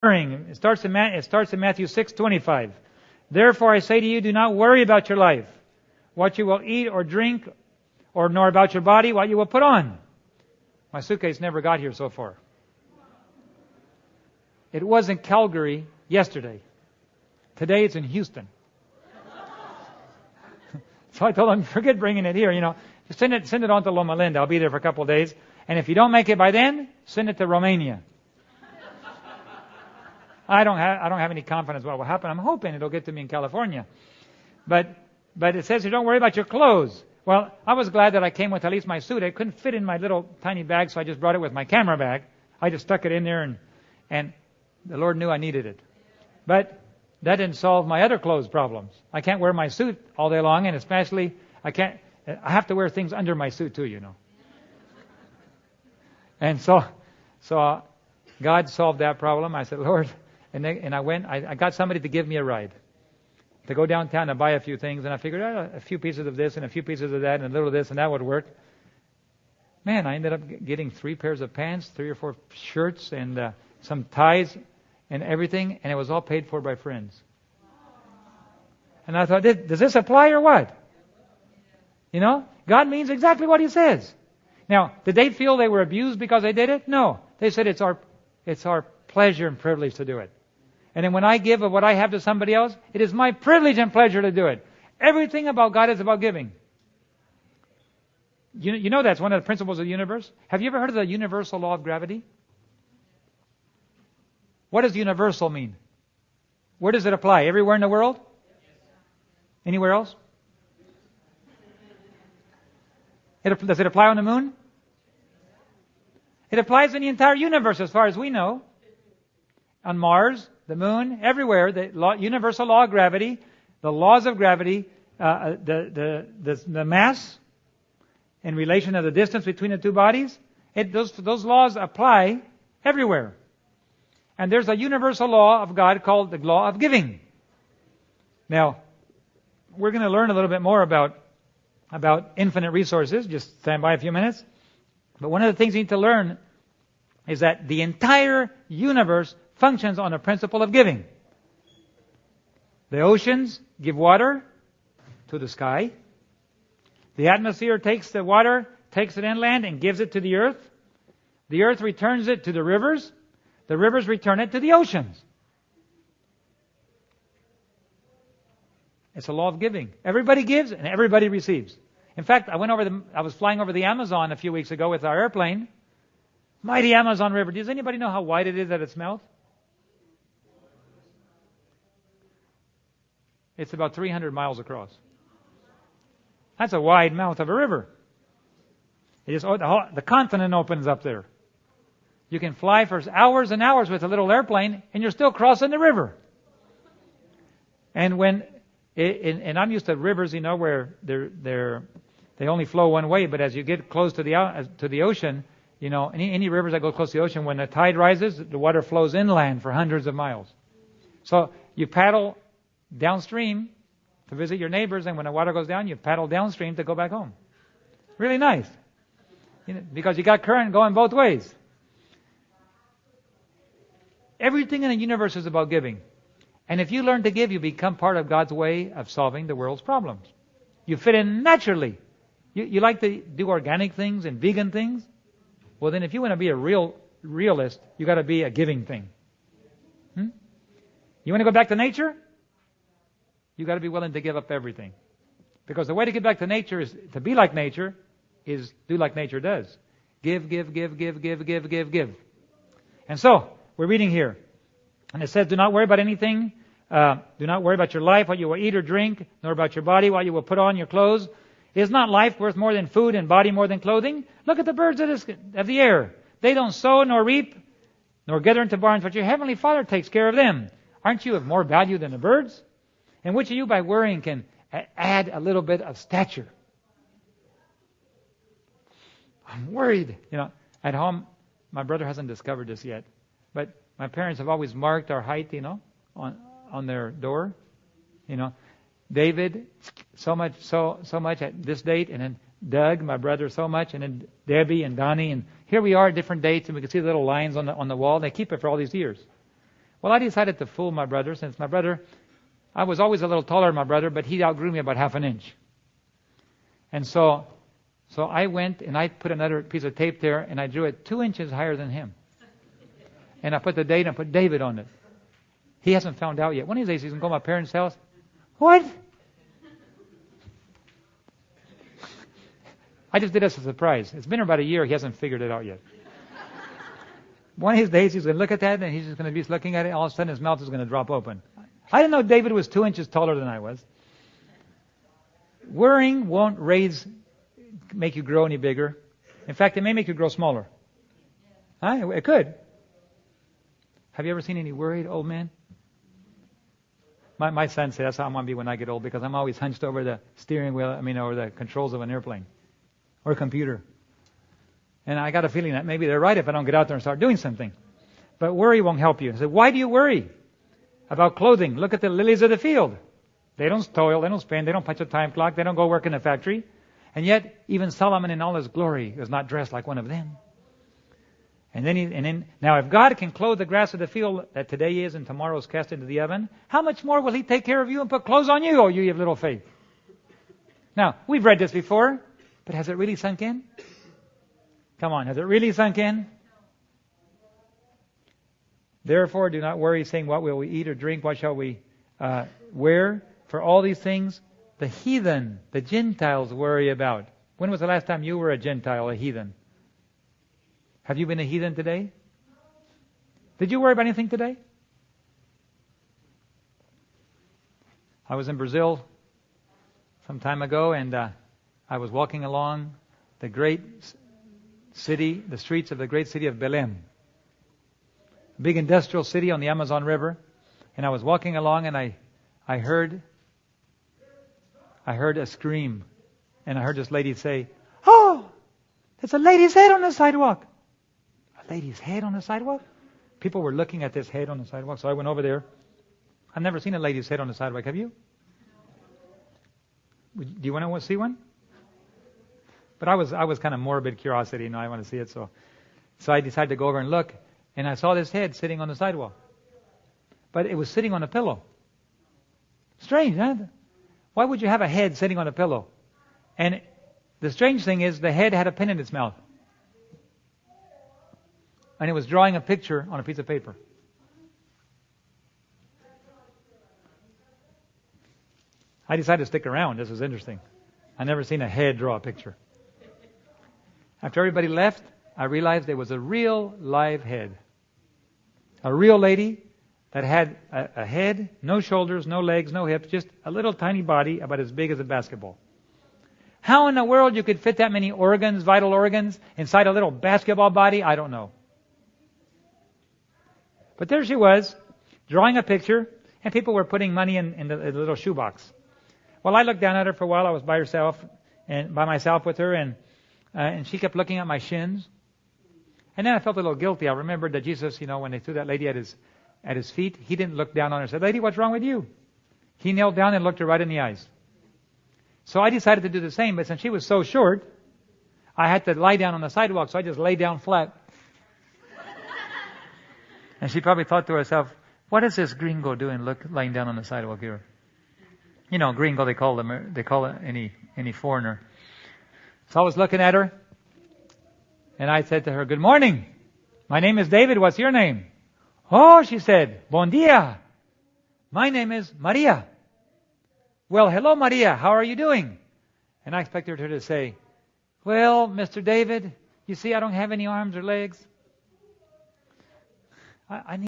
It starts in Matthew 6:25. Therefore I say to you, do not worry about your life, what you will eat or drink, or nor about your body, what you will put on. My suitcase never got here so far. It was in Calgary yesterday. Today it's in Houston. So I told him, forget bringing it here, Just send it on to Loma Linda. I'll be there for a couple of days. And if you don't make it by then, send it to Romania. I don't have any confidence what will happen. I'm hoping it'll get to me in California. But it says here, don't worry about your clothes. Well, I was glad that I came with at least my suit. It couldn't fit in my little tiny bag, so I just brought it with my camera bag. I just stuck it in there, and the Lord knew I needed it. But that didn't solve my other clothes problems. I can't wear my suit all day long, and especially I have to wear things under my suit too, And so God solved that problem. I said, Lord, and I got somebody to give me a ride to go downtown and buy a few things, and I figured a few pieces of this and a few pieces of that and a little of this, and that would work. Man, I ended up getting 3 pairs of pants, 3 or 4 shirts, and some ties and everything, and it was all paid for by friends. And I thought, does this apply or what? God means exactly what He says. Now, did they feel they were abused because they did it? No. They said it's our pleasure and privilege to do it. And then when I give of what I have to somebody else, it is my privilege and pleasure to do it. Everything about God is about giving. You know that's one of the principles of the universe. Have you ever heard of the universal law of gravity? What does universal mean? Where does it apply? Everywhere in the world? Anywhere else? Does it apply on the moon? It applies in the entire universe as far as we know. On Mars, the moon, everywhere, the universal law of gravity, the laws of gravity, the mass in relation to the distance between the two bodies, those laws apply everywhere. And there's a universal law of God called the law of giving. Now, we're going to learn a little bit more about infinite resources. Just stand by a few minutes. But one of the things you need to learn is that the entire universe functions on a principle of giving. The oceans give water to the sky. The atmosphere takes the water, takes it inland, and gives it to the earth. The earth returns it to the rivers. The rivers return it to the oceans. It's a law of giving. Everybody gives and everybody receives. In fact, I was flying over the Amazon a few weeks ago with our airplane. Mighty Amazon River. Does anybody know how wide it is at its mouth? It's about 300 miles across. That's a wide mouth of a river. The continent opens up there. You can fly for hours and hours with a little airplane, and you're still crossing the river. And I'm used to rivers, where they only flow one way. But as you get close to the ocean, any rivers that go close to the ocean, when the tide rises, the water flows inland for hundreds of miles. So you paddle downstream to visit your neighbors, and when the water goes down, you paddle downstream to go back home. Really nice, because you got current going both ways. Everything in the universe is about giving. And if you learn to give, you become part of God's way of solving the world's problems. You fit in naturally. You like to do organic things and vegan things? Well, then if you want to be a realist, you got to be a giving thing. You want to go back to nature? You got to be willing to give up everything. Because the way to get back to nature is to be like nature, is do like nature does. Give, give, give, give, give, give, give, give. And so, we're reading here. And it says, do not worry about anything. Do not worry about your life, what you will eat or drink, nor about your body, what you will put on your clothes. Is not life worth more than food and body more than clothing? Look at the birds of the air. They don't sow nor reap, nor gather into barns, but your heavenly Father takes care of them. Aren't you of more value than the birds? And which of you by worrying can add a little bit of stature? I'm worried. At home, my brother hasn't discovered this yet, but my parents have always marked our height, on their door. David, so much at this date, and then Doug, my brother, so much, and then Debbie and Donnie, and here we are at different dates, and we can see the little lines on the wall. They keep it for all these years. Well, I decided to fool my brother, since my brother, I was always a little taller than my brother, but he outgrew me about half an inch. And so I went and I put another piece of tape there and I drew it 2 inches higher than him. And I put the date and I put David on it. He hasn't found out yet. One of these days he's going to go to my parents' house. What? I just did this as a surprise. It's been about a year. He hasn't figured it out yet. One of these days he's going to look at that and he's just going to be looking at it. All of a sudden his mouth is going to drop open. I didn't know David was 2 inches taller than I was. Worrying won't make you grow any bigger. In fact, it may make you grow smaller. Huh? It could. Have you ever seen any worried old men? My son said that's how I'm going to be when I get old, because I'm always hunched over the steering wheel, over the controls of an airplane or a computer. And I got a feeling that maybe they're right if I don't get out there and start doing something. But worry won't help you. I said, why do you worry about clothing? Look at the lilies of the field. They don't toil, they don't spin, they don't punch a time clock, they don't go work in a factory. And yet, even Solomon in all his glory is not dressed like one of them. And then now if God can clothe the grass of the field that today is and tomorrow is cast into the oven, how much more will He take care of you and put clothes on you, oh you have little faith? Now, we've read this before, but has it really sunk in? Come on, has it really sunk in? Therefore, do not worry, saying, what will we eat or drink? What shall we wear? For all these things, the heathen, the Gentiles worry about. When was the last time you were a Gentile, a heathen? Have you been a heathen today? Did you worry about anything today? I was in Brazil some time ago, and I was walking along the great city, the streets of the great city of Belém, a big industrial city on the Amazon River. And I was walking along, and I heard a scream, and I heard this lady say, "Oh, there's a lady's head on the sidewalk." A lady's head on the sidewalk? People were looking at this head on the sidewalk, so I went over there. I've never seen a lady's head on the sidewalk. Have you? Do you want to see one? But I was kind of morbid curiosity, I want to see it, so I decided to go over and look, and I saw this head sitting on the sidewalk. But it was sitting on a pillow. Strange, huh? Why would you have a head sitting on a pillow? And the strange thing is, the head had a pen in its mouth. And it was drawing a picture on a piece of paper. I decided to stick around. This was interesting. I've never seen a head draw a picture. After everybody left, I realized it was a real live head. A real lady that had a head, no shoulders, no legs, no hips, just a little tiny body about as big as a basketball. How in the world you could fit that many organs, vital organs, inside a little basketball body, I don't know. But there she was, drawing a picture, and people were putting money in the little shoebox. Well, I looked down at her for a while. I was by myself with her, and she kept looking at my shins. And then I felt a little guilty. I remembered that Jesus, when they threw that lady at his feet, He didn't look down on her and said, "Lady, what's wrong with you?" He knelt down and looked her right in the eyes. So I decided to do the same, but since she was so short, I had to lie down on the sidewalk, so I just lay down flat. And she probably thought to herself, what is this gringo doing lying down on the sidewalk here? Gringo, they call any foreigner. So I was looking at her, and I said to her, "Good morning. My name is David. What's your name?" "Oh," she said, "Bon dia. My name is Maria." "Well, hello, Maria. How are you doing?" And I expected her to say, "Well, Mr. David, you see I don't have any arms or legs. I need